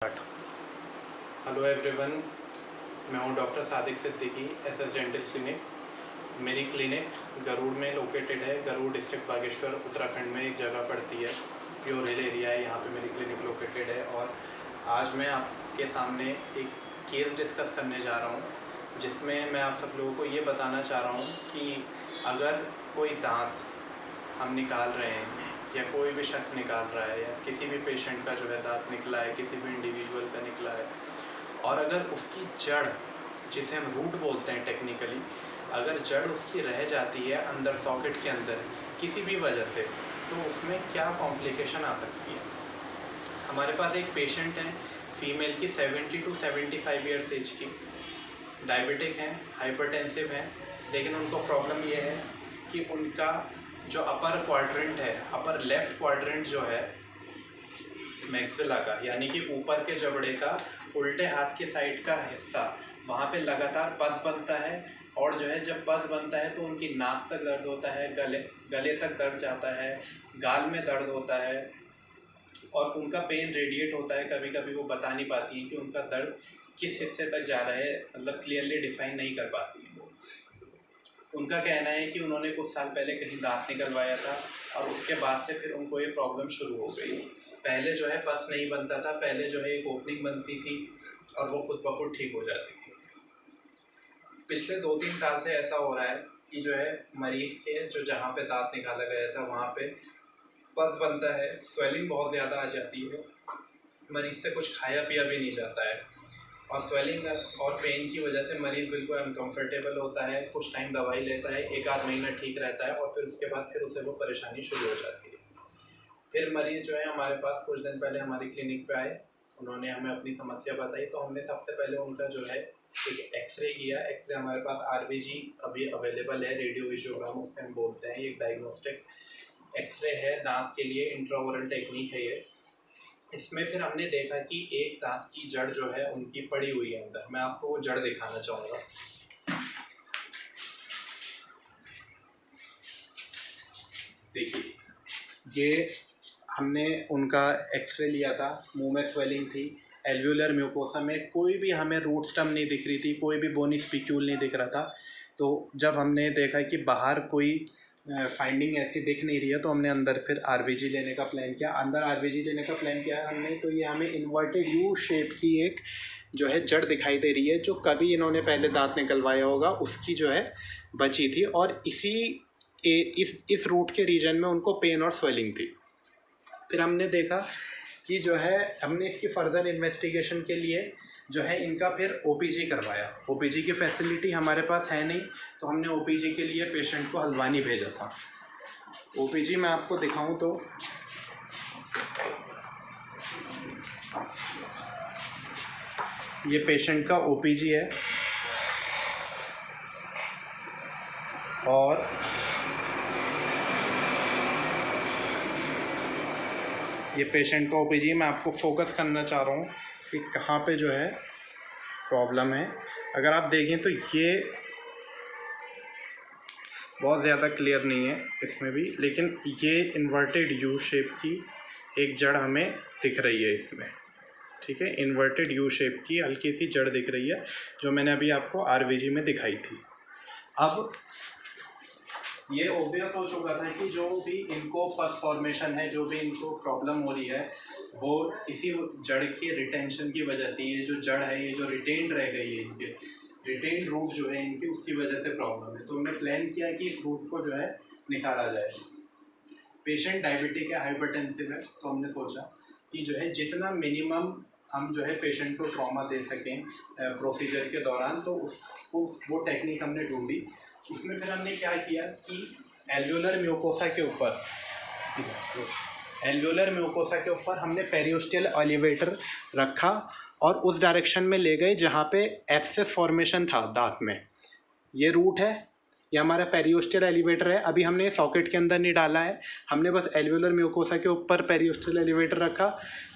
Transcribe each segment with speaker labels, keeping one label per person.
Speaker 1: Hello everyone, मैं हूं doctor Sadiq Siddiqui, SS dental clinic. मेरी क्लिनिक गरुड़ में लोकेटेड है। गरुड़ डिस्ट्रिक्ट बागेश्वर उत्तराखंड में एक जगह पड़ती है, प्योर हिल एरिया है। यहाँ पे मेरी क्लिनिक लोकेटेड है और आज मैं आपके सामने एक केस डिस्कस करने जा रहा हूँ, जिसमें मैं आप सब लोगों को ये बताना चाह रहा हूँ कि अगर कोई दांत हम निकाल रहे हैं या कोई भी शख्स निकाल रहा है या किसी भी पेशेंट का जो है दांत निकला है, किसी भी इंडिविजुअल का निकला है, और अगर उसकी जड़, जिसे हम रूट बोलते हैं टेक्निकली, अगर जड़ उसकी रह जाती है अंदर सॉकेट के अंदर किसी भी वजह से, तो उसमें क्या कॉम्प्लिकेशन आ सकती है। हमारे पास एक पेशेंट है, फीमेल की 70 to 75 ईयर्स एज की, डायबिटिक हैं, हाइपरटेंसिव हैं, लेकिन उनको प्रॉब्लम ये है कि उनका जो अपर क्वाड्रेंट है, अपर लेफ्ट क्वाड्रेंट जो है मैक्सिला का, यानी कि ऊपर के जबड़े का उल्टे हाथ के साइड का हिस्सा, वहाँ पे लगातार पस बनता है। और जो है जब पस बनता है तो उनकी नाक तक दर्द होता है, गले तक दर्द जाता है, गाल में दर्द होता है और उनका पेन रेडिएट होता है। कभी कभी वो बता नहीं पाती हैं कि उनका दर्द किस हिस्से तक जा रहा है, मतलब क्लियरली डिफाइन नहीं कर पाती हैं वो। उनका कहना है कि उन्होंने कुछ साल पहले कहीं दांत निकलवाया था और उसके बाद से फिर उनको ये प्रॉब्लम शुरू हो गई। पहले जो है पस नहीं बनता था, पहले जो है एक ओपनिंग बनती थी और वो खुद ब खुद ठीक हो जाती थी। पिछले 2-3 साल से ऐसा हो रहा है कि जो है मरीज़ के जो जहाँ पे दांत निकाला गया था वहाँ पे पस बनता है, स्वेलिंग बहुत ज़्यादा आ जाती है, मरीज़ से कुछ खाया पिया भी नहीं जाता है और स्वेलिंग और पेन की वजह से मरीज़ बिल्कुल अनकंफर्टेबल होता है। कुछ टाइम दवाई लेता है, 1-8 महीना ठीक रहता है और फिर उसके बाद फिर उसे वो परेशानी शुरू हो जाती है। फिर मरीज़ जो है हमारे पास कुछ दिन पहले हमारी क्लिनिक पे आए, उन्होंने हमें अपनी समस्या बताई, तो हमने सबसे पहले उनका जो है एक एक्सरे किया। एक्सरे हमारे पास RVG अभी अवेलेबल है, रेडियो विजुअग्राम उसके हम बोलते हैं। ये डायग्नोस्टिक एक्सरे है दांत के लिए, इंट्राओरल टेक्निक है ये। इसमें फिर हमने देखा कि एक दांत की जड़ जो है उनकी पड़ी हुई है अंदर। मैं आपको वो जड़ दिखाना चाहूँगा। देखिए, ये हमने उनका एक्सरे लिया था, मुंह में स्वेलिंग थी, एल्व्यूलर म्यूकोसा में कोई भी हमें रूट स्टम नहीं दिख रही थी, कोई भी बोनी स्पिक्यूल नहीं दिख रहा था। तो जब हमने देखा कि बाहर कोई फाइंडिंग ऐसी दिख नहीं रही है, तो हमने अंदर फिर RVG लेने का प्लान किया। अंदर RVG लेने का प्लान किया हमने, तो ये हमें इन्वर्टेड यू शेप की एक जो है जड़ दिखाई दे रही है, जो कभी इन्होंने पहले दांत निकलवाया होगा उसकी जो है बची थी और इस रूट के रीजन में उनको पेन और स्वेलिंग थी। फिर हमने देखा कि जो है हमने इसकी फर्दर इन्वेस्टिगेशन के लिए जो है इनका फिर OPG करवाया। OPG की फैसिलिटी हमारे पास है नहीं, तो हमने OPG के लिए पेशेंट को हल्द्वानी भेजा था। OPG मैं आपको दिखाऊं तो ये पेशेंट का OPG है और ये पेशेंट का OPG। मैं आपको फोकस करना चाह रहा हूँ कि कहाँ पे जो है प्रॉब्लम है। अगर आप देखें तो ये बहुत ज़्यादा क्लियर नहीं है इसमें भी, लेकिन ये इन्वर्टेड यू शेप की एक जड़ हमें दिख रही है इसमें, ठीक है। इन्वर्टेड यू शेप की हल्की सी जड़ दिख रही है, जो मैंने अभी आपको RVG में दिखाई थी। अब ये ऑब्वियस हो चुका था कि जो भी इनको पस फॉर्मेशन है, जो भी इनको प्रॉब्लम हो रही है, वो इसी जड़ की रिटेंशन की वजह से, ये जो जड़ है, ये जो रिटेन्ड रह गई है, इनके रिटेन्ड रूट जो है इनकी, उसकी वजह से प्रॉब्लम है। तो हमने प्लान किया कि इस रूट को जो है निकाला जाए। पेशेंट डायबिटिक है, हाइपरटेंसिव है, तो हमने सोचा कि जो है जितना मिनिमम हम जो है पेशेंट को ट्रॉमा दे सकें प्रोसीजर के दौरान, तो वो टेक्निक हमने ढूंढी। उसमें फिर हमने क्या किया कि एल्व्यूलर म्यूकोसा के ऊपर हमने पेरियोस्टियल एलिवेटर रखा और उस डायरेक्शन में ले गए जहाँ पे एब्सेस फॉर्मेशन था दांत में। ये रूट है, ये हमारा पेरियोस्टल एलिवेटर है। अभी हमने सॉकेट के अंदर नहीं डाला है, हमने बस एल्वेओलर म्यूकोसा के ऊपर पेरियोस्टल एलिवेटर रखा,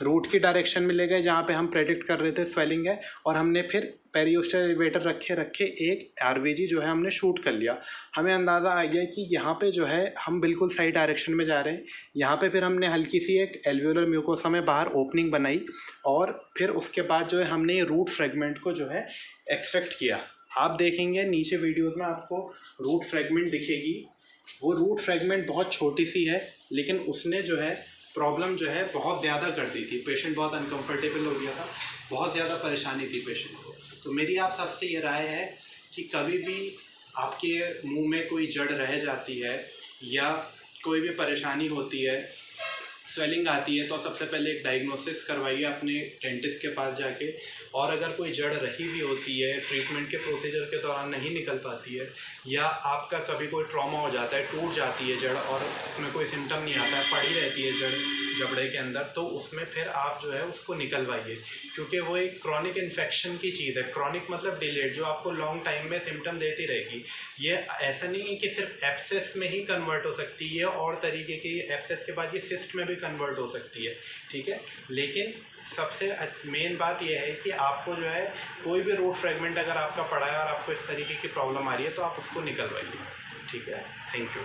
Speaker 1: रूट की डायरेक्शन में ले गए जहाँ पे हम प्रेडिक्ट कर रहे थे स्वेलिंग है, और हमने फिर पेरियोस्टल एलिवेटर रखे एक आरवीजी जो है हमने शूट कर लिया। हमें अंदाज़ा आ गया कि यहाँ पे जो है हम बिल्कुल सही डायरेक्शन में जा रहे हैं। यहाँ पे फिर हमने हल्की सी एक एल्वेओलर म्यूकोसा में बाहर ओपनिंग बनाई, और फिर उसके बाद जो है हमने ये रूट फ्रेगमेंट को जो है एक्सट्रैक्ट किया। आप देखेंगे नीचे वीडियोस में आपको रूट फ्रेगमेंट दिखेगी, वो रूट फ्रेगमेंट बहुत छोटी सी है, लेकिन उसने जो है प्रॉब्लम जो है बहुत ज़्यादा कर दी थी। पेशेंट बहुत अनकंफर्टेबल हो गया था, बहुत ज़्यादा परेशानी थी पेशेंट को। तो मेरी आप सबसे ये राय है कि कभी भी आपके मुंह में कोई जड़ रह जाती है या कोई भी परेशानी होती है, स्वेलिंग आती है, तो सबसे पहले एक डायग्नोसिस करवाइए अपने डेंटिस्ट के पास जाके। और अगर कोई जड़ रही भी होती है, ट्रीटमेंट के प्रोसीजर के दौरान नहीं निकल पाती है, या आपका कभी कोई ट्रॉमा हो जाता है, टूट जाती है जड़ और उसमें कोई सिम्टम नहीं आता है, पड़ी रहती है जड़ जबड़े के अंदर, तो उसमें फिर आप जो है उसको निकलवाइए, क्योंकि वो एक क्रॉनिक इन्फेक्शन की चीज़ है। क्रॉनिक मतलब डिलेड, जो आपको लॉन्ग टाइम में सिम्टम देती रहेगी। ये ऐसा नहीं है कि सिर्फ एब्सेस में ही कन्वर्ट हो सकती है, और तरीके की एब्सेस के बाद ये सिस्ट में भी कन्वर्ट हो सकती है, ठीक है। लेकिन सबसे मेन बात यह है कि आपको जो है कोई भी रूट फ्रेगमेंट अगर आपका पड़ा है और आपको इस तरीके की प्रॉब्लम आ रही है, तो आप उसको निकलवाइए, ठीक है। Thank you.